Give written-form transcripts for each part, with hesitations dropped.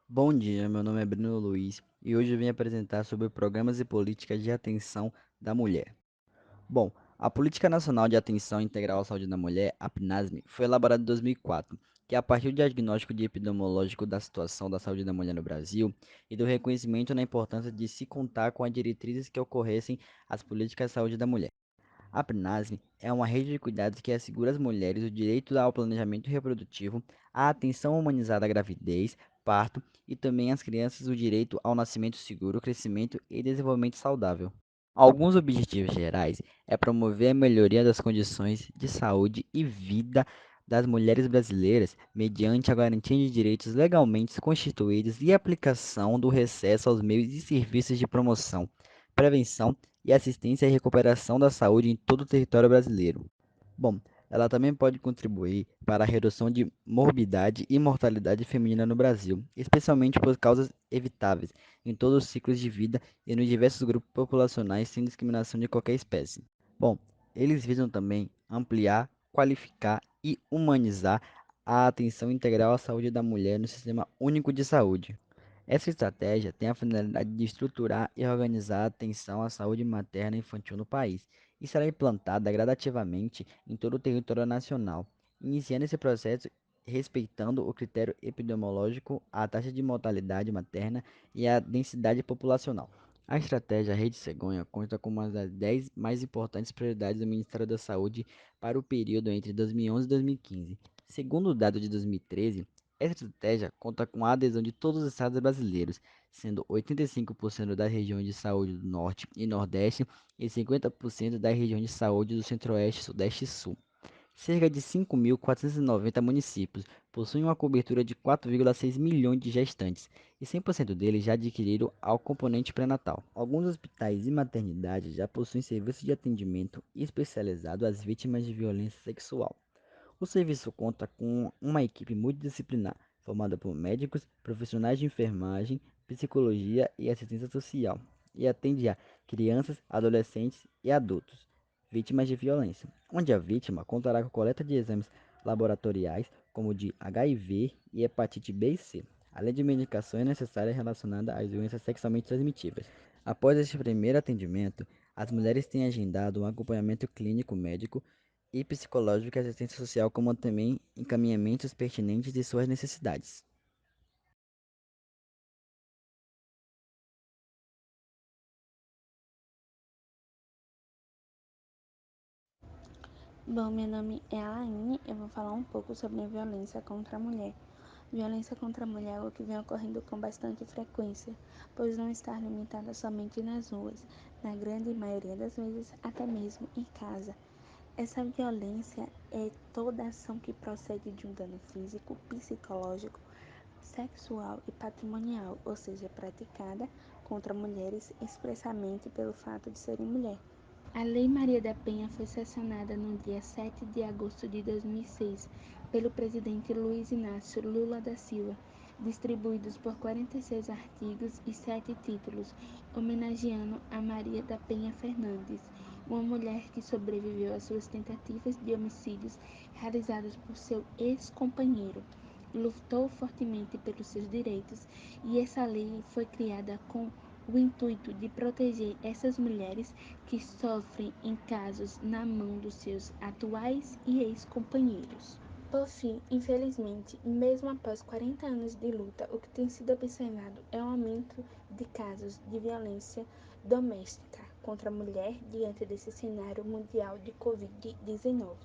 Bom dia, meu nome é Bruno Luiz e hoje eu vim apresentar sobre programas e políticas de atenção da mulher. Bom, a Política Nacional de Atenção Integral à Saúde da Mulher, a PNASM, foi elaborada em 2004, que é a partir do diagnóstico de epidemiológico da situação da saúde da mulher no Brasil e do reconhecimento na importância de se contar com as diretrizes que ocorressem as políticas de saúde da mulher. A PNASM é uma rede de cuidados que assegura às mulheres o direito ao planejamento reprodutivo, à atenção humanizada à gravidez, parto e também às crianças o direito ao nascimento seguro, crescimento e desenvolvimento saudável. Alguns objetivos gerais é promover a melhoria das condições de saúde e vida das mulheres brasileiras mediante a garantia de direitos legalmente constituídos e aplicação do recesso aos meios e serviços de promoção, prevenção e assistência e recuperação da saúde em todo o território brasileiro. Bom, ela também pode contribuir para a redução de morbidade e mortalidade feminina no Brasil, especialmente por causas evitáveis em todos os ciclos de vida e nos diversos grupos populacionais sem discriminação de qualquer espécie. Bom, eles visam também ampliar, qualificar e humanizar a atenção integral à saúde da mulher no Sistema Único de Saúde. Essa estratégia tem a finalidade de estruturar e organizar a atenção à saúde materna e infantil no país e será implantada gradativamente em todo o território nacional, iniciando esse processo respeitando o critério epidemiológico, a taxa de mortalidade materna e a densidade populacional. A estratégia Rede Cegonha conta com uma das 10 mais importantes prioridades do Ministério da Saúde para o período entre 2011 e 2015. Segundo o dado de 2013, essa estratégia conta com a adesão de todos os estados brasileiros, sendo 85% das regiões de saúde do Norte e Nordeste e 50% das regiões de saúde do Centro-Oeste, Sudeste e Sul. Cerca de 5.490 municípios possuem uma cobertura de 4,6 milhões de gestantes e 100% deles já adquiriram ao componente pré-natal. Alguns hospitais e maternidades já possuem serviço de atendimento especializado às vítimas de violência sexual. O serviço conta com uma equipe multidisciplinar, formada por médicos, profissionais de enfermagem, psicologia e assistência social, e atende a crianças, adolescentes e adultos vítimas de violência, onde a vítima contará com coleta de exames laboratoriais, como de HIV e hepatite B e C, além de medicações necessárias relacionadas às doenças sexualmente transmissíveis. Após este primeiro atendimento, as mulheres têm agendado um acompanhamento clínico médico e psicológico e assistência social, como também encaminhamentos pertinentes de suas necessidades. Bom, meu nome é Alaine, eu vou falar um pouco sobre a violência contra a mulher. Violência contra a mulher é algo que vem ocorrendo com bastante frequência, pois não está limitada somente nas ruas, na grande maioria das vezes até mesmo em casa. Essa violência é toda ação que procede de um dano físico, psicológico, sexual e patrimonial, ou seja, praticada contra mulheres expressamente pelo fato de serem mulher. A Lei Maria da Penha foi sancionada no dia 7 de agosto de 2006 pelo presidente Luiz Inácio Lula da Silva, distribuídos por 46 artigos e 7 títulos, homenageando a Maria da Penha Fernandes, uma mulher que sobreviveu às suas tentativas de homicídios realizados por seu ex-companheiro. Lutou fortemente pelos seus direitos e essa lei foi criada com o intuito de proteger essas mulheres que sofrem em casos na mão dos seus atuais e ex-companheiros. Por fim, infelizmente, mesmo após 40 anos de luta, o que tem sido observado é o aumento de casos de violência doméstica contra a mulher diante desse cenário mundial de Covid-19.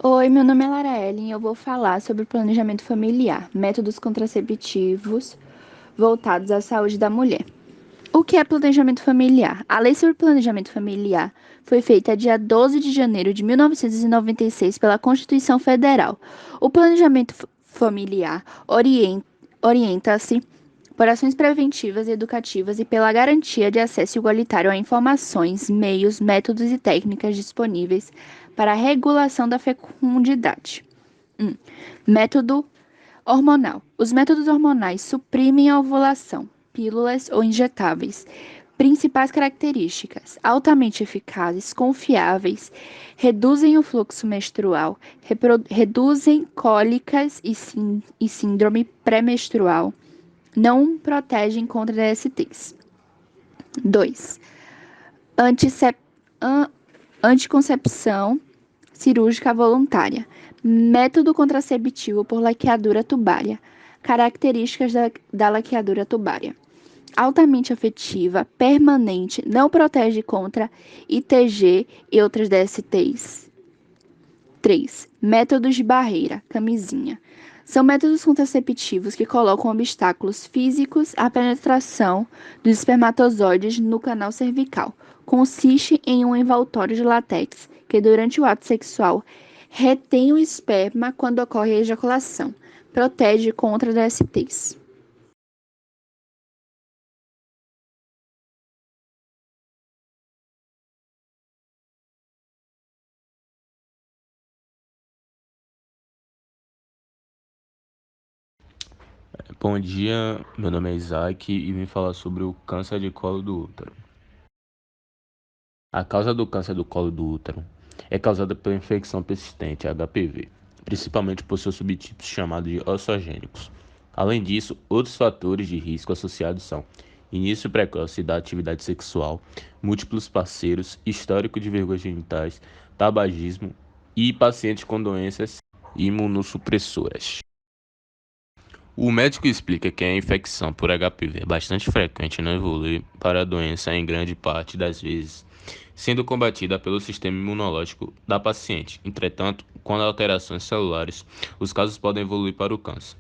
Oi, meu nome é Lara Ellen e eu vou falar sobre o planejamento familiar, métodos contraceptivos voltados à saúde da mulher. O que é planejamento familiar? A lei sobre planejamento familiar foi feita dia 12 de janeiro de 1996 pela Constituição Federal. O planejamento familiar orienta-se por ações preventivas e educativas e pela garantia de acesso igualitário a informações, meios, métodos e técnicas disponíveis para a regulação da fecundidade. 1. Método hormonal. Os métodos hormonais suprimem a ovulação, pílulas ou injetáveis, Principais características: altamente eficazes, confiáveis, reduzem o fluxo menstrual, reduzem cólicas e síndrome pré-menstrual, não protegem contra DSTs. 2. Anticoncepção cirúrgica voluntária. Método contraceptivo por laqueadura tubária. Características da laqueadura tubária: altamente afetiva, permanente, não protege contra ITG e outras DSTs. 3. Métodos de barreira, camisinha. São métodos contraceptivos que colocam obstáculos físicos à penetração dos espermatozoides no canal cervical. Consiste em um envoltório de látex que, durante o ato sexual, retém o esperma quando ocorre a ejaculação. Protege contra DSTs. Bom dia, meu nome é Isaac e vim falar sobre o câncer de colo do útero. A causa do câncer do colo do útero é causada pela infecção persistente HPV, principalmente por seus subtipos chamados de ossogênicos. Além disso, outros fatores de risco associados são início precoce da atividade sexual, múltiplos parceiros, histórico de verrugas genitais, tabagismo e pacientes com doenças imunossupressoras. O médico explica que a infecção por HPV é bastante frequente e não evolui para a doença em grande parte das vezes, sendo combatida pelo sistema imunológico da paciente. Entretanto, quando há alterações celulares, os casos podem evoluir para o câncer.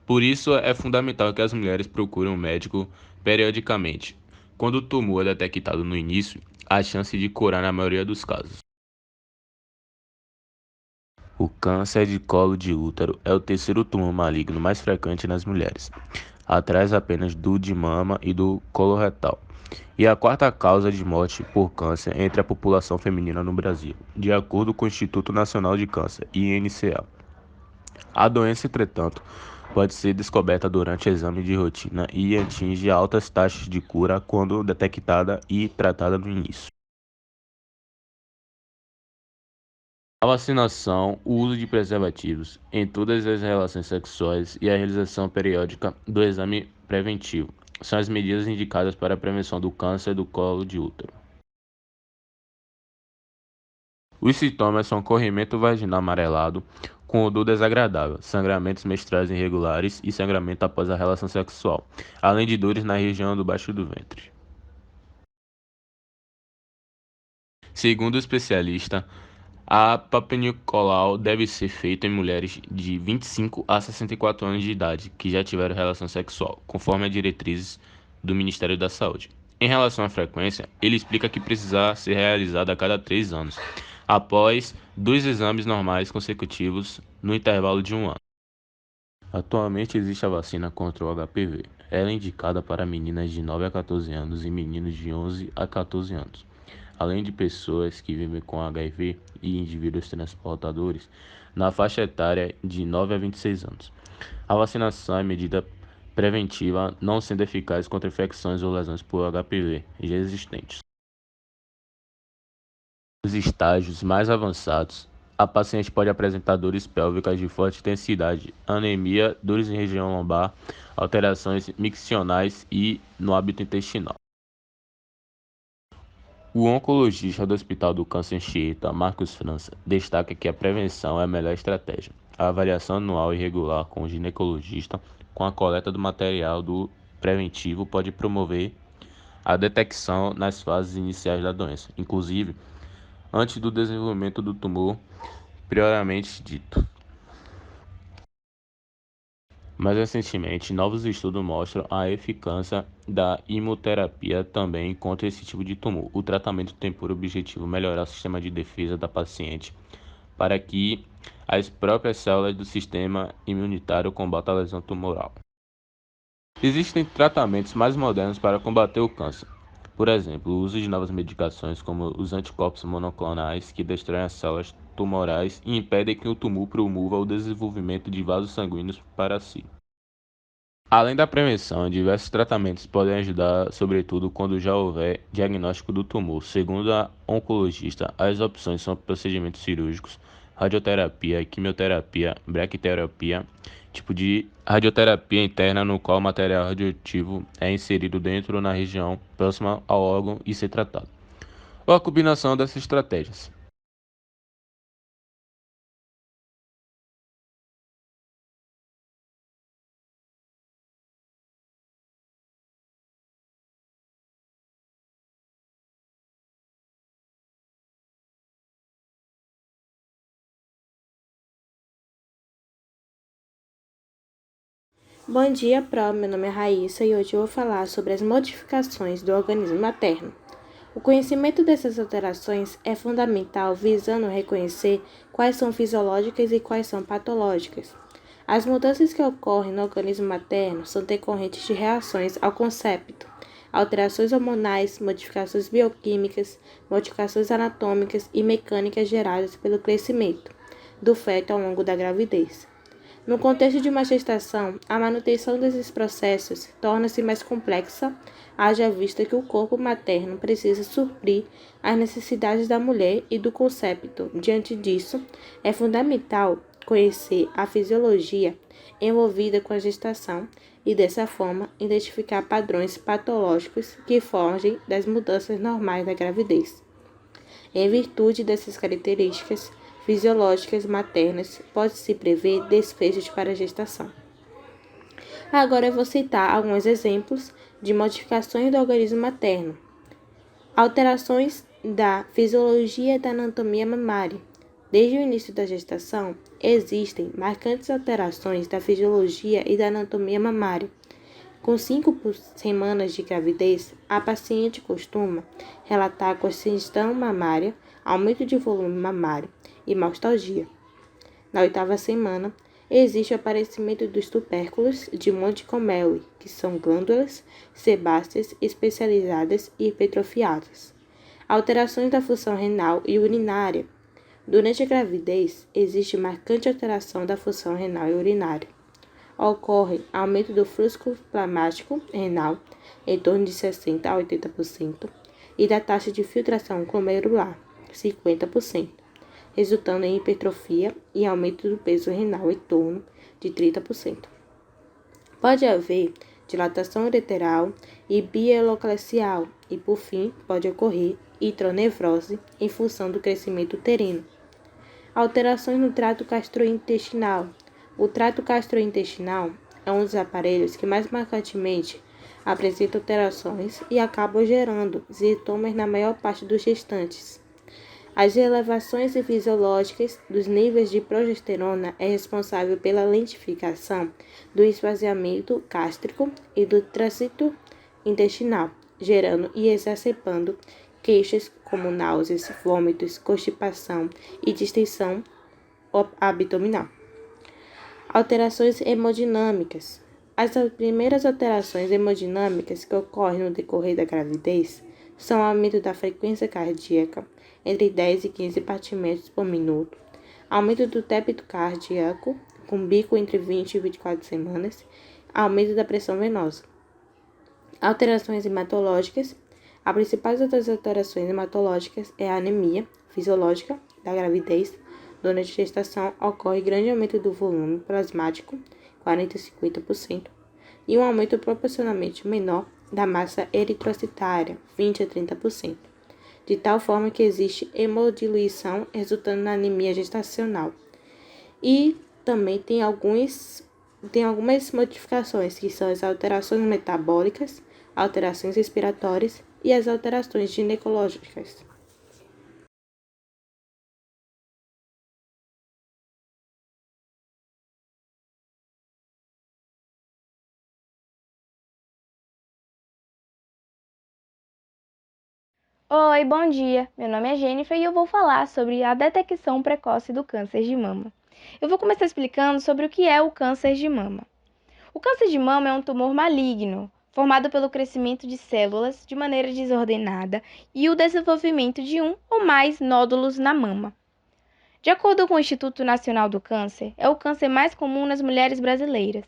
Por isso, é fundamental que as mulheres procurem um médico periodicamente. Quando o tumor é detectado no início, há chance de curar na maioria dos casos. O câncer de colo de útero é o terceiro tumor maligno mais frequente nas mulheres, atrás apenas do de mama e do coloretal, e a quarta causa de morte por câncer entre a população feminina no Brasil, de acordo com o Instituto Nacional de Câncer, INCA. A doença, entretanto, pode ser descoberta durante exame de rotina e atinge altas taxas de cura quando detectada e tratada no início. A vacinação, o uso de preservativos em todas as relações sexuais e a realização periódica do exame preventivo são as medidas indicadas para a prevenção do câncer do colo de útero. Os sintomas são corrimento vaginal amarelado, com odor desagradável, sangramentos menstruais irregulares e sangramento após a relação sexual, além de dores na região do baixo do ventre. Segundo o especialista, a Papa Nicolau deve ser feita em mulheres de 25 a 64 anos de idade que já tiveram relação sexual, conforme as diretrizes do Ministério da Saúde. Em relação à frequência, ele explica que precisa ser realizada a cada 3 anos, após 2 exames normais consecutivos no intervalo de 1 ano. Atualmente existe a vacina contra o HPV. Ela é indicada para meninas de 9 a 14 anos e meninos de 11 a 14 anos, além de pessoas que vivem com HIV e indivíduos transportadores na faixa etária de 9 a 26 anos. A vacinação é medida preventiva, não sendo eficaz contra infecções ou lesões por HPV já existentes. Nos estágios mais avançados, a paciente pode apresentar dores pélvicas de forte intensidade, anemia, dores em região lombar, alterações miccionais e no hábito intestinal. O oncologista do Hospital do Câncer Anchieta, Marcos França, destaca que a prevenção é a melhor estratégia. A avaliação anual e regular com o ginecologista, com a coleta do material do preventivo, pode promover a detecção nas fases iniciais da doença, inclusive antes do desenvolvimento do tumor priormente dito. Mais recentemente, novos estudos mostram a eficácia da imunoterapia também contra esse tipo de tumor. O tratamento tem por objetivo melhorar o sistema de defesa da paciente para que as próprias células do sistema imunitário combatam a lesão tumoral. Existem tratamentos mais modernos para combater o câncer. Por exemplo, o uso de novas medicações como os anticorpos monoclonais que destroem as células tumorais e impedem que o tumor promova o desenvolvimento de vasos sanguíneos para si. Além da prevenção, diversos tratamentos podem ajudar, sobretudo quando já houver diagnóstico do tumor. Segundo a oncologista, as opções são procedimentos cirúrgicos, radioterapia, quimioterapia, bracterapia, tipo de radioterapia interna no qual o material radioativo é inserido dentro na região próxima ao órgão e ser tratado, ou a combinação dessas estratégias. Bom dia, meu nome é Raíssa e hoje eu vou falar sobre as modificações do organismo materno. O conhecimento dessas alterações é fundamental visando reconhecer quais são fisiológicas e quais são patológicas. As mudanças que ocorrem no organismo materno são decorrentes de reações ao concepto, alterações hormonais, modificações bioquímicas, modificações anatômicas e mecânicas geradas pelo crescimento do feto ao longo da gravidez. No contexto de uma gestação, a manutenção desses processos torna-se mais complexa, haja vista que o corpo materno precisa suprir as necessidades da mulher e do concepto. Diante disso, é fundamental conhecer a fisiologia envolvida com a gestação e, dessa forma, identificar padrões patológicos que fogem das mudanças normais da gravidez. Em virtude dessas características fisiológicas maternas, pode-se prever desfechos para a gestação. Agora eu vou citar alguns exemplos de modificações do organismo materno. Alterações da fisiologia da anatomia mamária. Desde o início da gestação, existem marcantes alterações da fisiologia e da anatomia mamária. Com 5 semanas de gravidez, a paciente costuma relatar constrição mamária, aumento de volume mamário e mastalgia. Na 8ª semana, existe o aparecimento dos tubérculos de Montgomery, que são glândulas sebáceas especializadas e hipertrofiadas. Alterações da função renal e urinária. Durante a gravidez, existe marcante alteração da função renal e urinária. Ocorre aumento do fluxo plasmático renal, em torno de 60% a 80%, e da taxa de filtração glomerular, 50%, resultando em hipertrofia e aumento do peso renal em torno de 30%. Pode haver dilatação ureteral e bieloclacial e, por fim, pode ocorrer hidronefrose em função do crescimento uterino. Alterações no trato gastrointestinal. O trato gastrointestinal é um dos aparelhos que mais marcantemente apresenta alterações e acabam gerando sintomas na maior parte dos gestantes. As elevações fisiológicas dos níveis de progesterona é responsável pela lentificação do esvaziamento gástrico e do trânsito intestinal, gerando e exacerbando queixas como náuseas, vômitos, constipação e distensão abdominal. Alterações hemodinâmicas. As primeiras alterações hemodinâmicas que ocorrem no decorrer da gravidez são o aumento da frequência cardíaca, entre 10 e 15 batimentos por minuto, aumento do débito cardíaco, com pico entre 20 e 24 semanas, aumento da pressão venosa. Alterações hematológicas. A principal das alterações hematológicas é a anemia fisiológica da gravidez. Durante a gestação, ocorre grande aumento do volume plasmático, 40 a 50%, e um aumento proporcionalmente menor da massa eritrocitária, 20 a 30%, de tal forma que existe hemodiluição, resultando na anemia gestacional. E também tem algumas modificações, que são as alterações metabólicas, alterações respiratórias e as alterações ginecológicas. Oi, bom dia. Meu nome é Jennifer e eu vou falar sobre a detecção precoce do câncer de mama. Eu vou começar explicando sobre o que é o câncer de mama. O câncer de mama é um tumor maligno, formado pelo crescimento de células de maneira desordenada e o desenvolvimento de um ou mais nódulos na mama. De acordo com o Instituto Nacional do Câncer, é o câncer mais comum nas mulheres brasileiras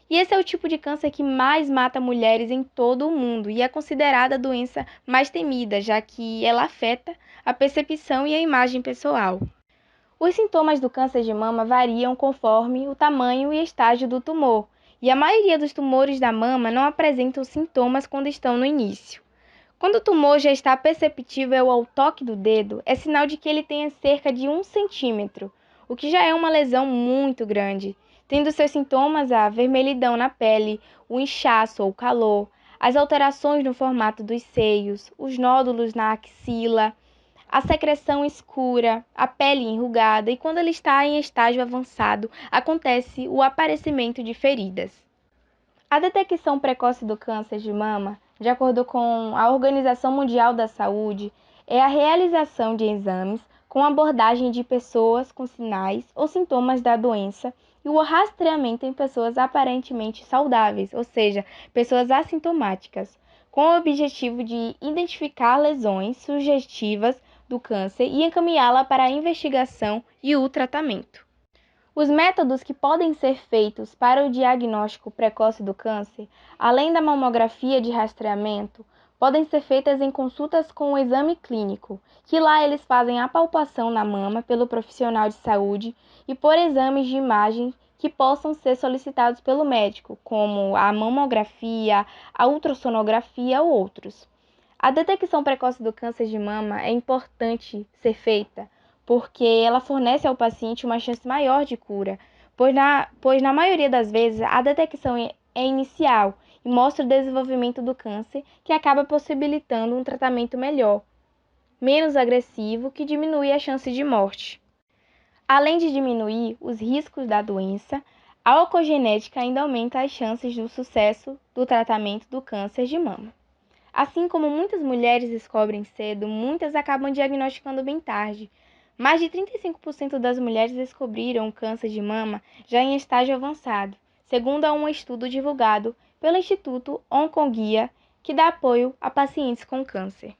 E esse é o tipo de câncer que mais mata mulheres em todo o mundo e é considerada a doença mais temida, já que ela afeta a percepção e a imagem pessoal. Os sintomas do câncer de mama variam conforme o tamanho e estágio do tumor, e a maioria dos tumores da mama não apresentam sintomas quando estão no início. Quando o tumor já está perceptível ao toque do dedo, é sinal de que ele tenha cerca de 1 centímetro, o que já é uma lesão muito grande, tendo seus sintomas a vermelhidão na pele, o inchaço ou calor, as alterações no formato dos seios, os nódulos na axila, a secreção escura, a pele enrugada e quando ele está em estágio avançado, acontece o aparecimento de feridas. A detecção precoce do câncer de mama, de acordo com a Organização Mundial da Saúde, é a realização de exames com abordagem de pessoas com sinais ou sintomas da doença e o rastreamento em pessoas aparentemente saudáveis, ou seja, pessoas assintomáticas, com o objetivo de identificar lesões sugestivas do câncer e encaminhá-la para a investigação e o tratamento. Os métodos que podem ser feitos para o diagnóstico precoce do câncer, além da mamografia de rastreamento, podem ser feitas em consultas com o exame clínico, que lá eles fazem a palpação na mama pelo profissional de saúde e por exames de imagem que possam ser solicitados pelo médico, como a mamografia, a ultrassonografia ou outros. A detecção precoce do câncer de mama é importante ser feita porque ela fornece ao paciente uma chance maior de cura, pois na maioria das vezes a detecção é inicial e mostra o desenvolvimento do câncer, que acaba possibilitando um tratamento melhor, menos agressivo, que diminui a chance de morte. Além de diminuir os riscos da doença, a oncogenética ainda aumenta as chances do sucesso do tratamento do câncer de mama. Assim como muitas mulheres descobrem cedo, muitas acabam diagnosticando bem tarde. Mais de 35% das mulheres descobriram o câncer de mama já em estágio avançado, segundo um estudo divulgado pelo Instituto Oncoguia, que dá apoio a pacientes com câncer.